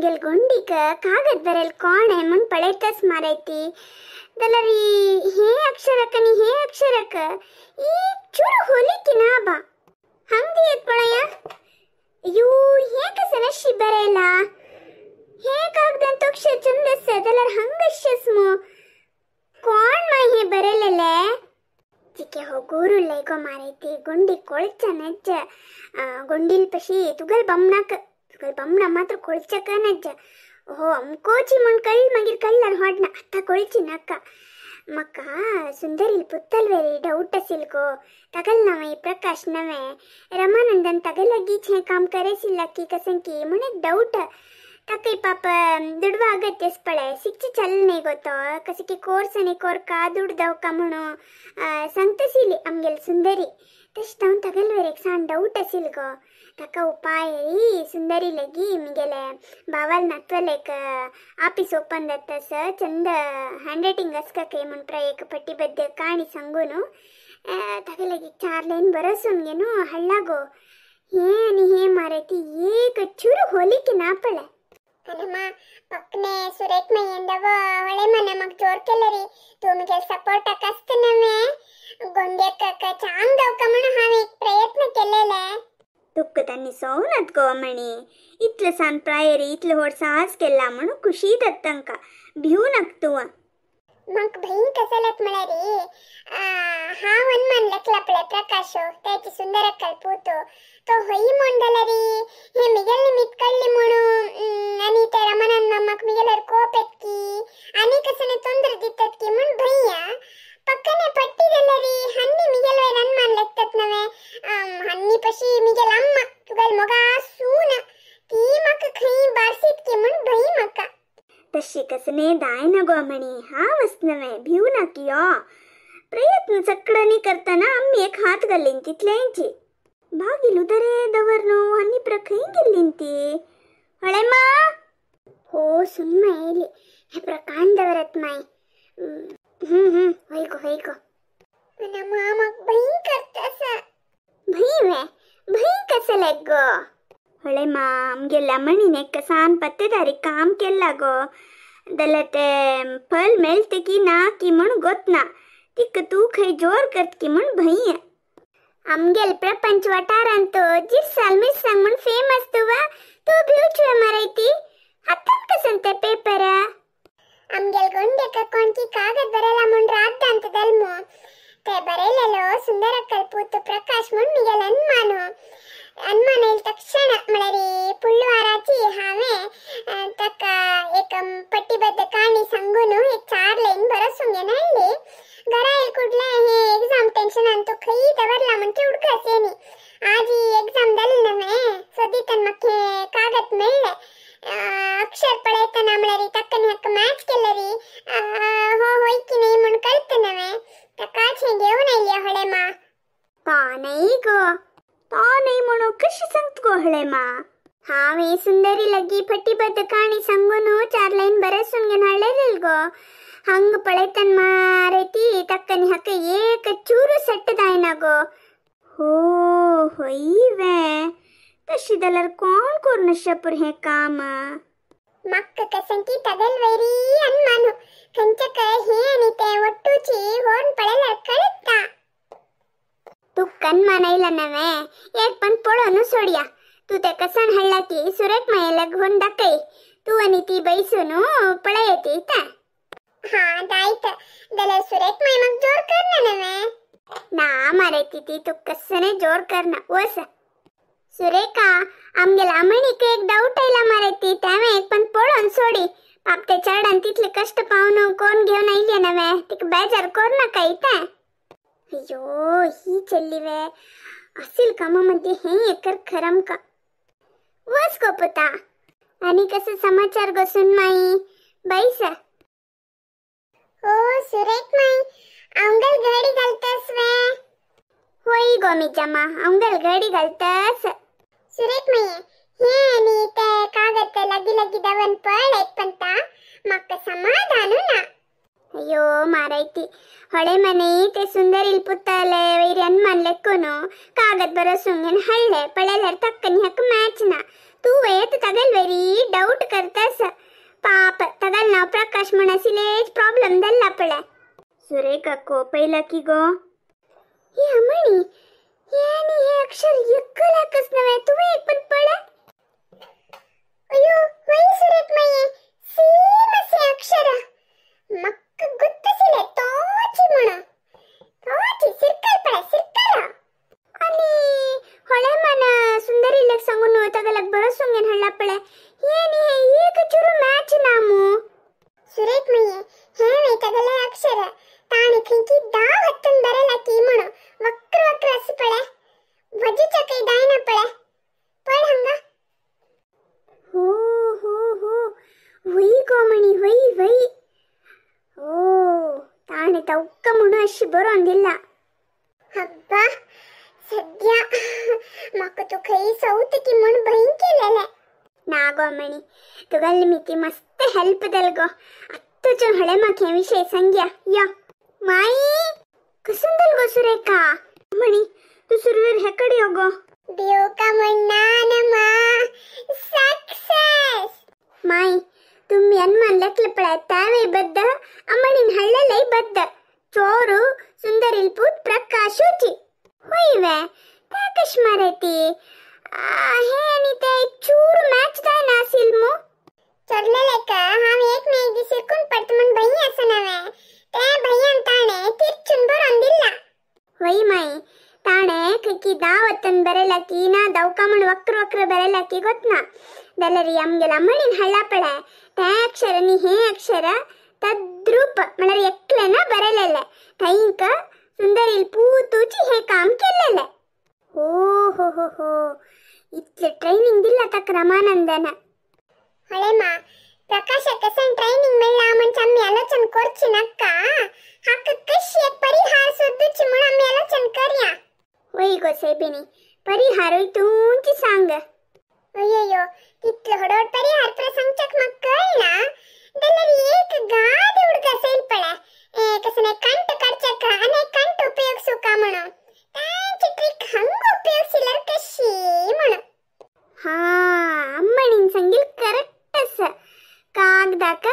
आमगेल गोंडीक कागद बरेल कोण है मन पळेतस मारायती दलरी हे अक्षरक आणि हे अक्षरक ಈ ಚೂರು ಹೋಲಿಕಿನ ಬಾ ಹಂದಿ ಎತ್ ಪಳಯ ಯೂ ಹೇಕ ಸನಶಿ ಬರೆಲ್ಲ ಹೇಗಾಗ್ದಂತ ಅಕ್ಷರ ಚಂದಸ ದಲರ ಹಂಗಶ್ಯಸ್ಮು ಕೋಣ ಮೈ ಹೇ ಬರೆಲಲೆ ಚಿಕ್ಕೆ ಹೋಗೂರು ಲೈಗೋ ಮಾರೈತಿ ಗುಂಡಿ ಕೊಳ್ಚ ನಜ್ಜ ಗುಂಡಿಲ್ ಪಶಿ ತುಗಲ್ ಬಮ್ನ ಮಾತ್ರ ಕೊಳ್ಚಕ ನಜ್ಜ ಓ ಕೋಚಿ ಮುನ್ ಕಳ್ ಮಗಿರ್ ಕಳ್ಳರ್ ಹೊಡ್ನ ಅತ್ತ ಕೊಳ್ಚಿ ನಕ್ಕ ಮಕ್ಕ ಸುಂದರಿಲ್ ಪುತ್ತಲ್ವೇರಿ ಡೌಟ್ ಸಿಲ್ಕೋ तगल नवे प्रकाश नवे रमानंदन तगलगी छे काम करे सिल्लकी कसंकी मुने डाउट तकई पाप दुडवा अगत्यस पळे शिक्षे चलने गोतो कसकी कोर्स आणि कोर का दुडदव का म्हणो सांगतसिली आमगेल सुंदरी तष्टावन तगलवेर एक सान डाउट असिल गो तका उपाय सुंदरी लगी मिगेले बावाल नत्वलेक आफीस ओपन दत्तस चंद हँड रायटिंग अस्कके मुन प्रयेक पट्टीबद्ध काणी सांगूनु तगलगी 4 लाइन बरसुन्गेनु हल्लागो हे आणि हे मारैती एक चूರು ಹೋಲಿಕೆ ನಾಪಳೆ ಅನಮ್ಮ ಪಕ್ಕನೆ ಸುರೇಖ ಮೈಯಂದವ ಹೊಳೆ ಮನೆ ಮಗ ಜೋರ್ ಕೆಲರಿ ತುಮಿಗೆ ಸಪೋರ್ಟ್ ಕಸ್ತನವೆ ಗೊಂಡೆಕ ಚಾಂಗ್ ದವ ಕಮಣ ಹಾವೆ ಪ್ರಯತ್ನ ಕೆಲ್ಲೆಲೆ ತುಕ್ಕ ತನ್ನಿ ಸೌನತ್ ಗೋಮಣಿ ಇತ್ಲ ಸಾನ್ ಪ್ರಾಯರಿ ಇತ್ಲ ಹೊಡ್ ಸಾಸ್ ಕೆಲ್ಲ ಮನು ಖುಷಿ ದತ್ತಂಕ भिऊ नक्तुವ मग बहीण कसलत मळरी हा वन लखलपळे प्रकाश त्याची सुंदर कल्पूतो तो होई मंडलरी हे मिगल निमित कळली म्हणू आणि त्या रमणन मग मिगलर कोपेतकी आणि कसने तोंदर दित्तत की म्हण भैया पक्कने पट्टीदलरी हन्नी मिगल वे रन लेक्तत नवे हन्नी पशी मिगल अम्मा तुगल मोगा सून ती मक खई बारसीत की म्हण भई मका तशी कसने दाय न गोमणी हा वसनवे भिऊ ना कियो प्रयत्न चकडणी करताना आम्ही एक हात घालीन तिथल्यांची भागिल उदरे दवरनो आणि प्रखई गेलींती हळेमा हो सुन्मा येली हे प्रकांड दवरत माय होईगो ना मामक भई करतास भई कसले गो हळे माम गेला म्हणीने कसान पत्तेदारी काम केला गो दलते फल मेलते की ना की म्हण गोतना तिक तू खै जोर करत की म्हण भैया आमगेल प्रपंच वटारांतो जिस साल मिस सांग म्हण फेमस तुवा तू भिउचवे मारायती हत्तन कसंते पेपर आमगेल गोंडे का कोणकी कागद बरेला म्हण राद्दांत दल्मो ते बरेलेलो सुंदर कल्पूत प्रकाश म्हण मिगेल अनमान येईल तक्षण मळरी पुल्वाराची हावे तका एक पट्टीबद्ध काणी सांगून एक 4 लाइन बरसून घेनाली घरा येईल कुठले हे एग्जाम टेन्शन अंतो खई दवरला म्हणते उडकासेनी आज ही एग्जाम दल नवे सदीतन मखे कागद मिळले अक्षर पळेतना मळरी तक्कन हक्क मॅच केलरी हो होई की नाही म्हण कळत नवे तका छे घेऊन आली हळे मा ता नाही गो ता नाही म्हणू कशी सांगत गो हळे मा हावे सुंदरी लगी पट्टीबद्ध काणी सांगून 4 लाइन बरसून घेन हळेल गो हंग पळेतन मारेती तक्कनी हक्क एक चूರು सट्टदायना गो हो होईवे तशी दलर कोण करून शपुर हे काम मक्क कसंकी तगल वैरी अनमानु कंचक हे आणि ते ಒಟ್ಟುಚಿ ಹೋನ್ ಪಳೆಲ ಕಳತ್ತಾ तू कन मानायला नवे एक पण पोळोनु सोडिया तू ते कसन हल्लाती सुरेख मायला घेऊन दाखई तू आणि ती बैसून पळा येते ता हा दायत दले सुरेख माय मग जोर करना नवे ना मारे ती तू कसने जोर करना ओस सुरेखा आमगेला आमणीक एक डाऊट आयला मारे ती त्यावे एक पण पोळोन सोडी पापते चढण तिथले कष्ट पाहून कोण घेऊन आईले नवे तिक बेजार कोर ना काही ता अयो ही चल्लीवे असिल कामामध्ये हे एकर खरम का वस को पता आणि कसं समाचार गसून माई बैसा ओ सुरेख माई अंगल गाडी घालतस वे होई गोमी जमा अंगल गाडी घालतस सुरेख माई हे आणि ते कागद लगी दवन पड एक पंता मक्क समाधान ना अयो मारायती ಹೊಳೆ ಮನೆ ते सुंदर इल पुत्ताले वैरन मन लेक्कोनो कागद बरसुंगन हल्ले पळेलर तक्कनी हक मैचना तू वेत तगल वेरी डाउट करतास पाप तगल ना प्रकाश मनसिलेज प्रॉब्लम दल्ला पळे सुरेखा कोपैला की गो ये अमणी यानी हे अक्षर यक्कलाकस नवे तू एक पण पळे अयो वही सुरेख मये सेम से अक्षर मक्क गुत्तसिले तोची मण तोची सिर्कल पळे सिर्कल आणि ಹೊಳೆ ಮನ ಸುಂದರಿ ಲೆಕ್ ಸಂಗುನು ತಗಲಕ್ ಬರಸುಂಗೆನ್ ಹಳ್ಳ ಪಳೆ ಏನಿ ಹೇ ಏಕ ಚುರು ಮ್ಯಾಚ್ ನಾಮು ಸುರೇಖ್ ಮಯ್ಯ ಹೇವೆ ತಗಲ ಅಕ್ಷರ ತಾಣಿ ಖಿಂಕಿ ದಾ ಹತ್ತನ್ ಬರಲ ಕೀಮಣ ವಕ್ರ ವಕ್ರ ಅಸ್ ಪಳೆ ವಜಿ ಚಕೈ ದಾಯನ ಪಳೆ ಪಳ ಹಂಗ ಹೋ ಹೋ ಹೋ ವೈ ಗೋಮಣಿ ವೈ ವೈ ಓ ತಾಣಿ ತೌಕ್ಕ ಮುಣ ಅಶಿ ಬರೋಂದಿಲ್ಲ ಹಬ್ಬ सद्या मक तो खई सौत की मन बहिन केलेले नागो मणी तुगल मिती मस्त हेल्प दलगो अत्तो जन हळे मखे विषय संज्ञा या माई कसं दलगो सुरेखा मणी तू सुरवीर हेकडी होगो देव का मन्नान मा सक्सेस माई तुम्ही अनमान लेखले पळे तावे बद्द अमणीन हळ्ळे लई बद्द चोरू सुंदरिल पूत प्रकाशोची होईवे ताकश मारती हे आणि ते चूर मॅच दाय ना सिल्मो चरलेले का हम एक ने एक दिसे कोण पडत मन भैया असनवे ते भैया ताणे तिरचुन बरोन दिल्ला होई माई ताणे की दावतन बरेला की ना दौकामण वक्र वक्र बरेला की गोतना दलरी अमಗೆಲ ಮಣಿನ ಹಳ್ಳ ಪಳೆ ते अक्षर नि हे अक्षर तद्रूप मलर एकलेना बरेलेले तैंक सुंदरील पूतूची हे काम केलेले हो हो हो हो इतले ट्रेनिंग दिला तक रमानंदन हळे मा प्रकाश कसन ट्रेनिंग मिळला मन चम्मी आलोचन करची नक्का हक कशी एक परिहार सुद्धची म्हणून आम्ही आलोचन करया वई गो सेबिनी परिहार तूंची सांग अय्यो तितले हडोड परिहार प्रसंग चकमक कळना दलरी एक गाद उडगा सेल पळे कसने कंट करचक अने कंट उपयोग सुका म्हणो तांची ट्रिक हंग उपयोग सिलर कशी म्हणो हा अम्मणीन संगिल करेक्ट अस कागदाक